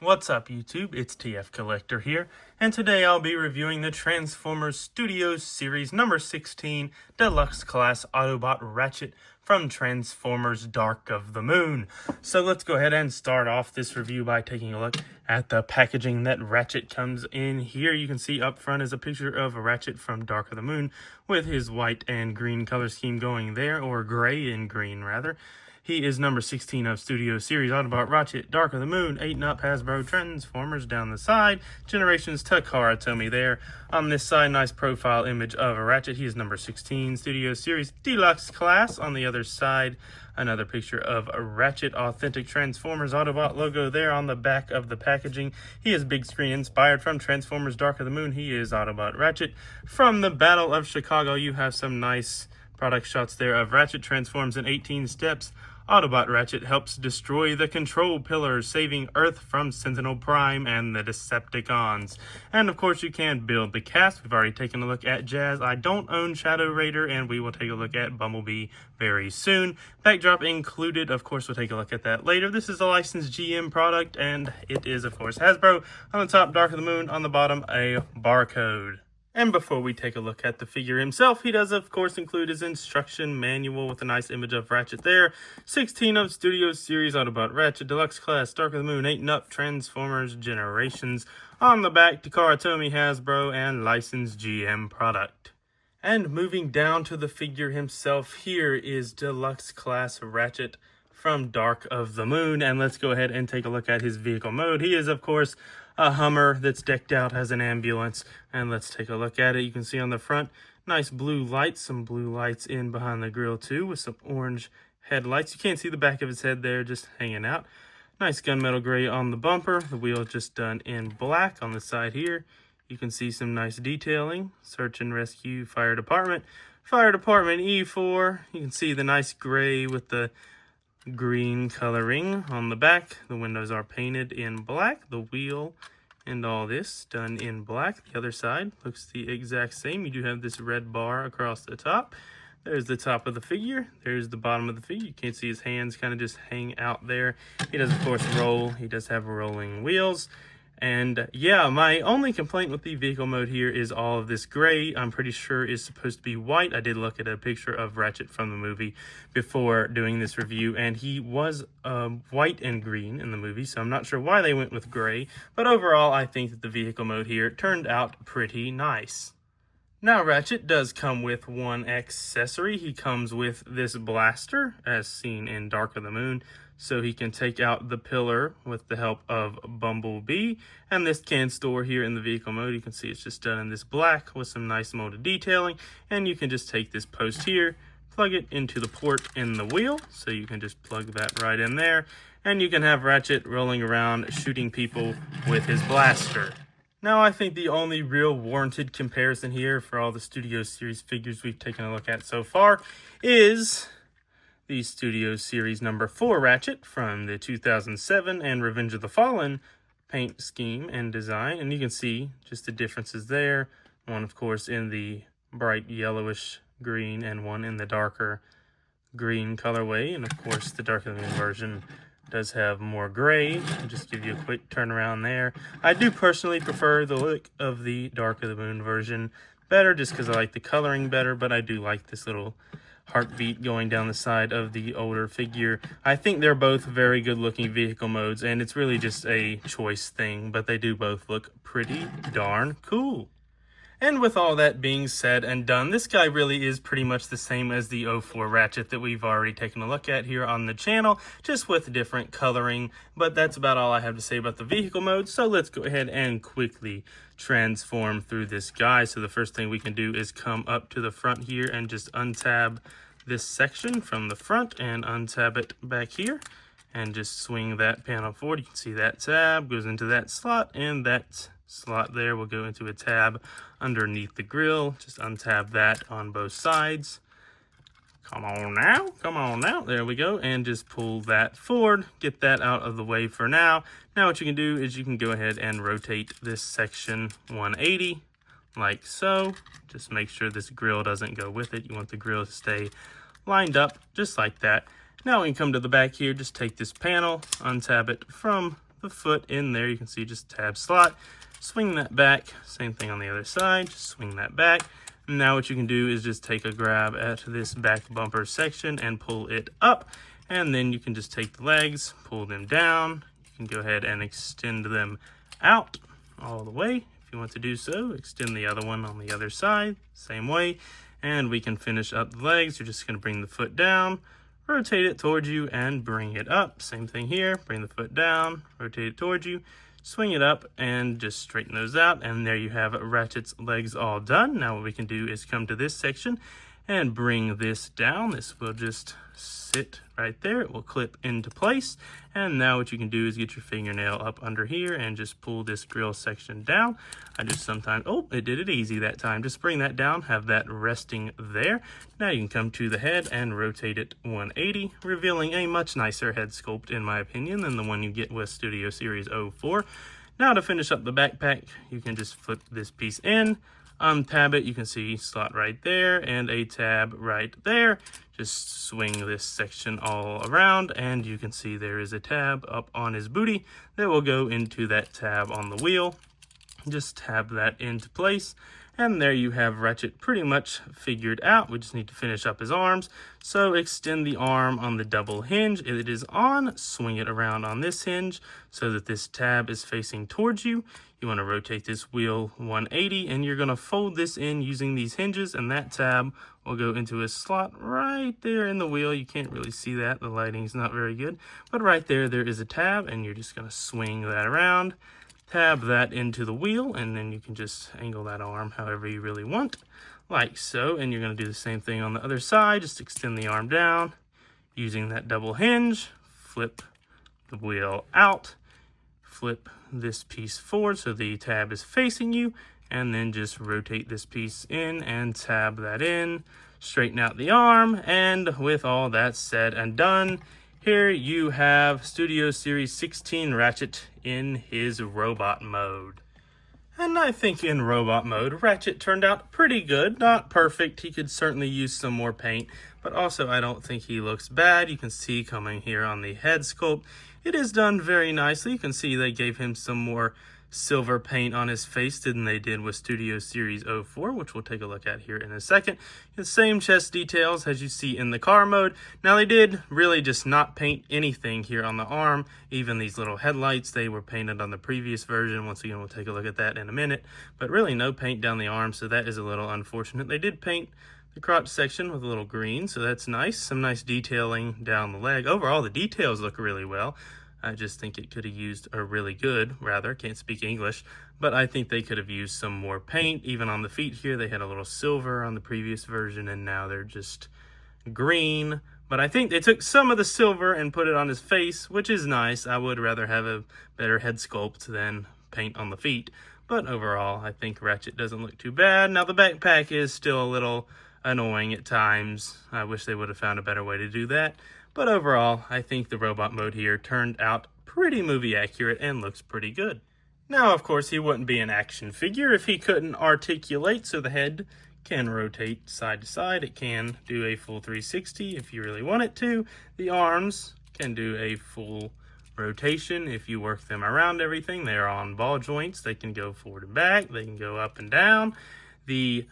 What's up YouTube, it's TF Collector here, and today I'll be reviewing the Transformers Studios Series number 16 Deluxe Class Autobot Ratchet from Transformers Dark of the Moon. So let's go ahead and start off this review by taking a look at the packaging that Ratchet comes in. Here you can see up front is a picture of Ratchet from Dark of the Moon with his white and green color scheme going there, or gray and green rather. He is number 16 of Studio Series Autobot Ratchet, Dark of the Moon, 8-Up Hasbro Transformers down the side, Generations Takara Tomy there. On this side, nice profile image of a Ratchet. He is number 16, Studio Series Deluxe Class. On the other side, another picture of a Ratchet, authentic Transformers Autobot logo there on the back of the packaging. He is big screen inspired from Transformers Dark of the Moon. He is Autobot Ratchet. From the Battle of Chicago, you have some nice product shots there of Ratchet transforms in 18 steps. Autobot Ratchet helps destroy the control pillars, saving Earth from Sentinel Prime and the Decepticons. And of course you can build the cast. We've already taken a look at Jazz. I don't own Shadow Raider, and we will take a look at Bumblebee very soon. Backdrop included, of course we'll take a look at that later. This is a licensed GM product, and it is of course Hasbro. On the top, Dark of the Moon. On the bottom, a barcode. And before we take a look at the figure himself, he does of course include his instruction manual with a nice image of Ratchet there. 16 of Studio Series Autobot Ratchet, Deluxe Class, Dark of the Moon, 8-Up Transformers Generations. On the back, Takara Tomy, Hasbro, and licensed GM product. And moving down to the figure himself, here is Deluxe Class Ratchet from Dark of the Moon. And let's go ahead and take a look at his vehicle mode. He is of course a Hummer that's decked out as an ambulance, and let's take a look at it. You can see on the front, nice blue lights, some blue lights in behind the grille too, with some orange headlights. You can't see the back of his head there, just hanging out. Nice gunmetal gray on the bumper, the wheel just done in black. On the side here, you can see some nice detailing. Search and Rescue Fire Department E4. You can see the nice gray with the green coloring on the back. The windows are painted in black. The wheel and all this done in black. The other side looks the exact same. You do have this red bar across the top. There's the top of the figure. There's the bottom of the figure. You can't see his hands kind of just hang out there. He does of course roll. He does have rolling wheels. And yeah, my only complaint with the vehicle mode here is all of this gray. I'm pretty sure is supposed to be white. I did look at a picture of Ratchet from the movie before doing this review, and he was white and green in the movie, so I'm not sure why they went with gray. But overall, I think that the vehicle mode here turned out pretty nice. Now, Ratchet does come with one accessory. He comes with this blaster, as seen in Dark of the Moon, so he can take out the pillar with the help of Bumblebee. And this can store here in the vehicle mode. You can see it's just done in this black with some nice molded detailing. And you can just take this post here, plug it into the port in the wheel, so you can just plug that right in there. And you can have Ratchet rolling around shooting people with his blaster. Now, I think the only real warranted comparison here for all the Studio Series figures we've taken a look at so far is the Studio Series number 4 Ratchet from the 2007 and Revenge of the Fallen paint scheme and design. And you can see just the differences there. One, of course, in the bright yellowish green and one in the darker green colorway. And, of course, the Dark of the Moon version does have more gray. I'll just give you a quick turnaround there. I do personally prefer the look of the Dark of the Moon version better, just because I like the coloring better, but I do like this little heartbeat going down the side of the older figure. I think they're both very good looking vehicle modes, and it's really just a choice thing, but they do both look pretty darn cool. And with all that being said and done, this guy really is pretty much the same as the 04 Ratchet that we've already taken a look at here on the channel, just with different coloring. But that's about all I have to say about the vehicle mode, so let's go ahead and quickly transform through this guy. So the first thing we can do is come up to the front here and just untab this section from the front and untab it back here. And just swing that panel forward. You can see that tab goes into that slot, and that slot there will go into a tab underneath the grill. Just untab that on both sides. Come on now, there we go, and just pull that forward, get that out of the way for now. Now what you can do is you can go ahead and rotate this section 180, like so. Just make sure this grill doesn't go with it. You want the grill to stay lined up, just like that. Now we can come to the back here, just take this panel, untab it from the foot in there. You can see just tab slot. Swing that back. Same thing on the other side. Just swing that back. And now what you can do is just take a grab at this back bumper section and pull it up. And then you can just take the legs, pull them down. You can go ahead and extend them out all the way. If you want to do so, extend the other one on the other side, same way. And we can finish up the legs. You're just going to bring the foot down, rotate it towards you, and bring it up. Same thing here. Bring the foot down, rotate it towards you, swing it up, and just straighten those out. And there you have Ratchet's legs all done. Now what we can do is come to this section and bring this down. This will just sit right there. It will clip into place. And now what you can do is get your fingernail up under here and just pull this grill section down. I just sometimes, oh, it did it easy that time. Just bring that down, have that resting there. Now you can come to the head and rotate it 180, revealing a much nicer head sculpt in my opinion than the one you get with Studio Series 04. Now to finish up the backpack, you can just flip this piece in, untab it. You can see slot right there and a tab right there. Just swing this section all around and you can see there is a tab up on his booty that will go into that tab on the wheel. Just tab that into place. And there you have Ratchet pretty much figured out. We just need to finish up his arms. So extend the arm on the double hinge. It is on. Swing it around on this hinge so that this tab is facing towards you. You want to rotate this wheel 180 and you're going to fold this in using these hinges, and that tab will go into a slot right there in the wheel. You can't really see that. The lighting's not very good. But right there is a tab, and you're just going to swing that around. Tab that into the wheel, and then you can just angle that arm however you really want, like so. And you're going to do the same thing on the other side. Just extend the arm down using that double hinge, flip the wheel out, flip this piece forward so the tab is facing you, and then just rotate this piece in and tab that in, straighten out the arm. And with all that said and done, here you have Studio Series 16 Ratchet in his robot mode. And I think in robot mode, Ratchet turned out pretty good. Not perfect, he could certainly use some more paint, but also I don't think he looks bad. You can see coming here on the head sculpt, it is done very nicely. You can see they gave him some more silver paint on his face than they did with Studio Series 04, which we'll take a look at here in a second. The same chest details as you see in the car mode. Now they did really just not paint anything here on the arm. Even these little headlights, they were painted on the previous version. Once again, we'll take a look at that in a minute, but really no paint down the arm, so that is a little unfortunate. They did paint the crotch section with a little green, so that's nice. Some nice detailing down the leg. Overall, the details look really well. I just think it could have used, or really good, rather, can't speak English, but I think they could have used some more paint. Even on the feet here, they had a little silver on the previous version, and now they're just green. But I think they took some of the silver and put it on his face, which is nice. I would rather have a better head sculpt than paint on the feet. But overall, I think Ratchet doesn't look too bad. Now, the backpack is still a little annoying at times. I wish they would have found a better way to do that. But overall, I think the robot mode here turned out pretty movie accurate and looks pretty good. Now, of course, he wouldn't be an action figure if he couldn't articulate, so the head can rotate side to side. It can do a full 360 if you really want it to. The arms can do a full rotation if you work them around everything. They are on ball joints. They can go forward and back. They can go up and down. The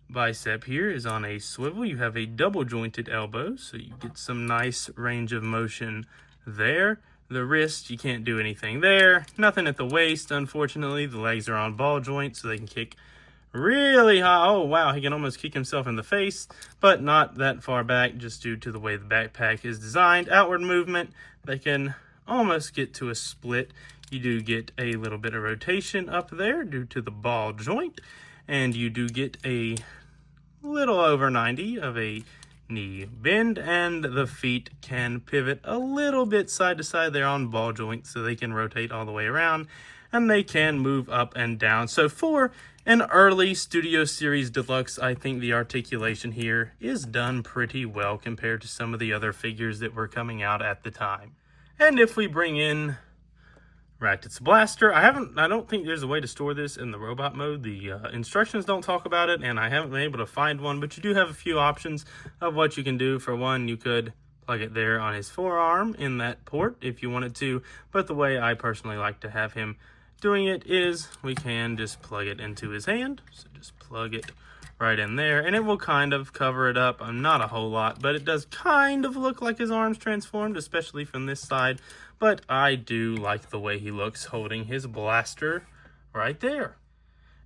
bicep here is on a swivel. You have a double jointed elbow, so you get some nice range of motion there. The wrist, you can't do anything there. Nothing at the waist, unfortunately. The legs are on ball joints, so they can kick really high. Oh, wow, he can almost kick himself in the face, but not that far back just due to the way the backpack is designed. Outward movement, they can almost get to a split. You do get a little bit of rotation up there due to the ball joint, and you do get a little over 90 of a knee bend, and the feet can pivot a little bit side to side. They're on ball joints, so they can rotate all the way around, and they can move up and down. So for an early Studio Series Deluxe, I think the articulation here is done pretty well compared to some of the other figures that were coming out at the time. And if we bring in Ratchet's blaster, I don't think there's a way to store this in the robot mode. The instructions don't talk about it, and I haven't been able to find one, but you do have a few options of what you can do. For one, you could plug it there on his forearm in that port if you wanted to, but the way I personally like to have him doing it is we can just plug it into his hand. So just plug it right in there, and it will kind of cover it up. Not a whole lot, but it does kind of look like his arm's transformed, especially from this side, but I do like the way he looks holding his blaster right there.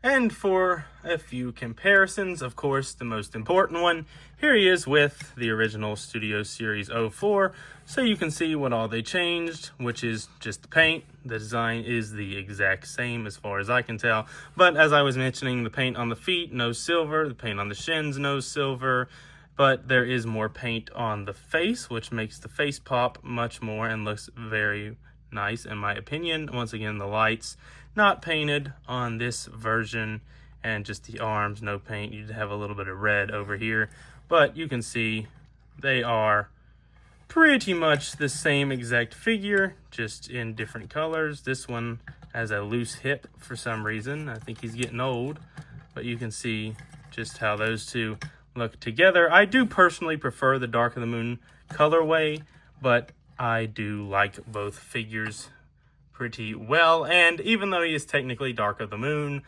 And for a few comparisons, of course, the most important one, here he is with the original Studio Series 04. So you can see what all they changed, which is just the paint. The design is the exact same as far as I can tell. But as I was mentioning, the paint on the feet, no silver. The paint on the shins, no silver. But there is more paint on the face, which makes the face pop much more and looks very nice in my opinion. Once again, the lights not painted on this version, and just the arms, no paint. You'd have a little bit of red over here, but you can see they are pretty much the same exact figure, just in different colors. This one has a loose hip for some reason. I think he's getting old, but you can see just how those two look together. I do personally prefer the Dark of the Moon colorway, but I do like both figures pretty well, and even though he is technically Dark of the Moon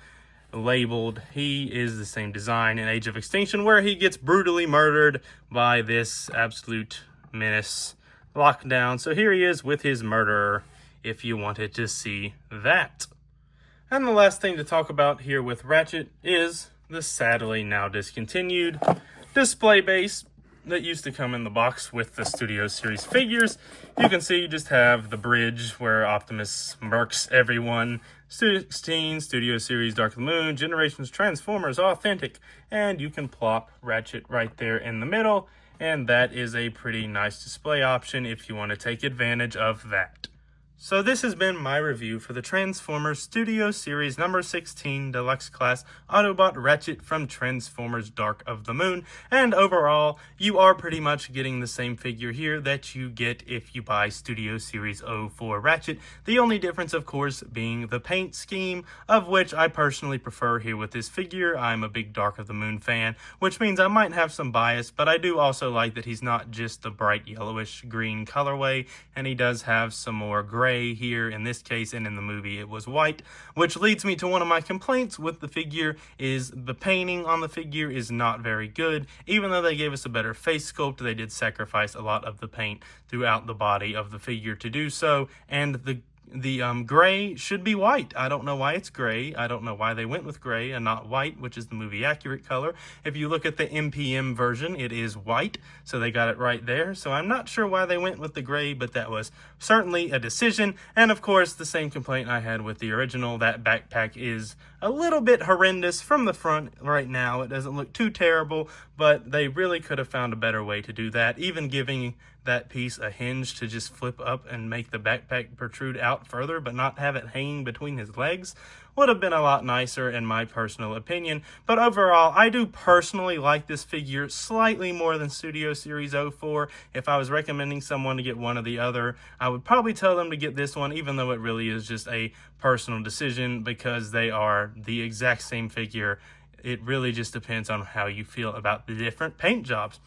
labeled, he is the same design in Age of Extinction, where he gets brutally murdered by this absolute menace Lockdown. So here he is with his murderer, if you wanted to see that. And the last thing to talk about here with Ratchet is the sadly now discontinued display base that used to come in the box with the Studio Series figures. You can see you just have the bridge where Optimus murks everyone. 16, Studio Series Dark of the Moon, Generations Transformers Authentic, and you can plop Ratchet right there in the middle, and that is a pretty nice display option if you want to take advantage of that. So this has been my review for the Transformers Studio Series number 16 Deluxe Class Autobot Ratchet from Transformers Dark of the Moon. And overall, you are pretty much getting the same figure here that you get if you buy Studio Series 04 Ratchet. The only difference, of course, being the paint scheme, of which I personally prefer here with this figure. I'm a big Dark of the Moon fan, which means I might have some bias, but I do also like that he's not just the bright yellowish green colorway, and he does have some more gray here in this case, and in the movie it was white, which leads me to one of my complaints with the figure is the painting on the figure is not very good. Even though they gave us a better face sculpt, they did sacrifice a lot of the paint throughout the body of the figure to do so, and the gray should be white. I don't know why it's gray. I don't know why they went with gray and not white, which is the movie accurate color. If you look at the MPM version, it is white, so they got it right there. So I'm not sure why they went with the gray, but that was certainly a decision. And of course, the same complaint I had with the original, that backpack is a little bit horrendous from the front right now. It doesn't look too terrible, but they really could have found a better way to do that, even giving that piece a hinge to just flip up and make the backpack protrude out further but not have it hanging between his legs would have been a lot nicer in my personal opinion. But overall, I do personally like this figure slightly more than Studio Series 04. If I was recommending someone to get one or the other, I would probably tell them to get this one, even though it really is just a personal decision because they are the exact same figure. It really just depends on how you feel about the different paint jobs.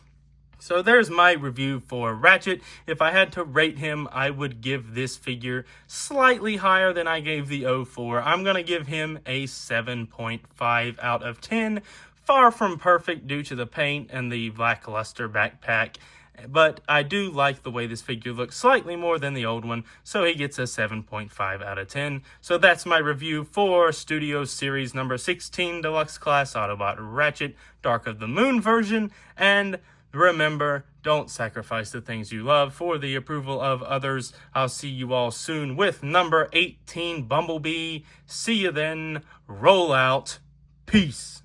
So there's my review for Ratchet. If I had to rate him, I would give this figure slightly higher than I gave the 04. I'm going to give him a 7.5 out of 10. Far from perfect due to the paint and the lackluster backpack. But I do like the way this figure looks slightly more than the old one, so he gets a 7.5 out of 10. So that's my review for Studio Series number 16 Deluxe Class Autobot Ratchet Dark of the Moon version. And remember, don't sacrifice the things you love for the approval of others. I'll see you all soon with number 18 Bumblebee. See you then. Roll out. Peace.